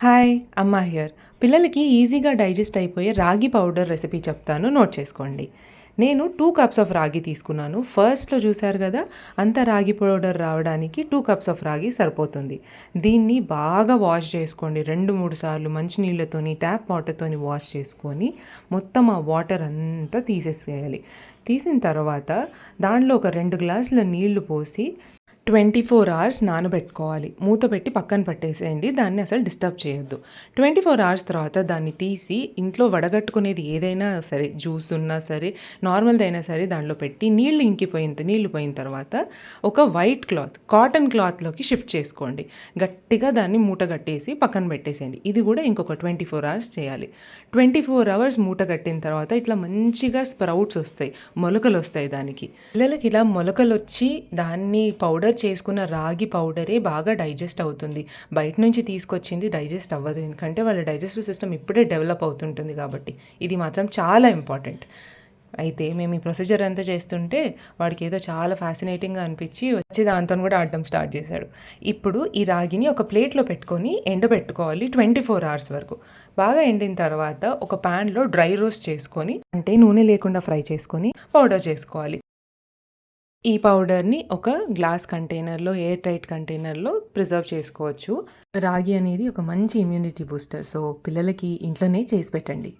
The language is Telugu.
హాయ్! అమ్మ హియర్. పిల్లలకి ఈజీగా డైజెస్ట్ అయిపోయే రాగి పౌడర్ రెసిపీ చెప్తాను. నోట్ చేసుకోండి. నేను 2 కప్స్ ఆఫ్ రాగి తీసుకున్నాను. ఫస్ట్‌లో చూసారు గదా! అంత రాగి పౌడర్ రావడానికి 2 కప్స్ ఆఫ్ రాగి సరిపోతుంది. దీన్ని బాగా వాష్ చేసుకోండి. 2, 3 సార్లు మంచినీళ్ళతోని, ట్యాప్ వాటర్‌తోని వాష్ చేసుకొని, మొత్తం ఆ వాటర్ అంతా తీసేసేయాలి. తీసిన తర్వాత దాంట్లో ఒక 2 గ్లాసుల నీళ్లు పోసి 24 అవర్స్ నానబెట్టుకోవాలి. మూత పెట్టి పక్కన పెట్టేసేయండి. దాన్ని అసలు డిస్టర్బ్ చేయొద్దు. 24 అవర్స్ తర్వాత దాన్ని తీసి ఇంట్లో వడగట్టుకునేది ఏదైనా సరే, జ్యూస్ ఉన్నా సరే, నార్మల్‌దైనా సరే దాంట్లో పెట్టి నీళ్లు పోయిన తర్వాత ఒక వైట్ క్లాత్, కాటన్ క్లాత్‌లోకి షిఫ్ట్ చేసుకోండి. గట్టిగా దాన్ని మూట కట్టేసి పక్కన పెట్టేసేయండి. ఇది కూడా ఇంకొక 24 అవర్స్ చేయాలి. 24 అవర్స్ మూట కట్టిన తర్వాత ఇట్లా మంచిగా స్ప్రౌట్స్ వస్తాయి. మొలకలొస్తాయి దానికి. పిల్లలకి ఇలా మొలకలొచ్చి దాన్ని పౌడర్ చేసుకున్న రాగి పౌడరే బాగా డైజెస్ట్ అవుతుంది. బయట నుంచి తీసుకొచ్చింది డైజెస్ట్ అవ్వదు. ఎందుకంటే వాళ్ళ డైజెస్టివ్ సిస్టమ్ ఇప్పుడే డెవలప్ అవుతుంటుంది కాబట్టి. ఇది మాత్రం చాలా ఇంపార్టెంట్. అయితే మేము ఈ ప్రొసీజర్ అంతా చేస్తుంటే వాడికి ఏదో చాలా ఫ్యాసినేటింగ్‌గా అనిపించి వచ్చి దాంతోని కూడా ఆడడం స్టార్ట్ చేశాడు. ఇప్పుడు ఈ రాగిని ఒక ప్లేట్‌లో పెట్టుకొని ఎండబెట్టుకోవాలి 24 అవర్స్ వరకు. బాగా ఎండిన తర్వాత ఒక పాన్‌లో డ్రై రోస్ట్ చేసుకొని, అంటే నూనె లేకుండా ఫ్రై చేసుకొని పౌడర్ చేసుకోవాలి. ఈ పౌడర్‌ని ఒక గ్లాస్ కంటైనర్‌లో, ఎయిర్ టైట్ కంటైనర్‌లో ప్రిజర్వ్ చేసుకోవచ్చు. రాగి అనేది ఒక మంచి ఇమ్యూనిటీ బూస్టర్. సో, పిల్లలకి ఇంట్లోనే చేసి పెట్టండి.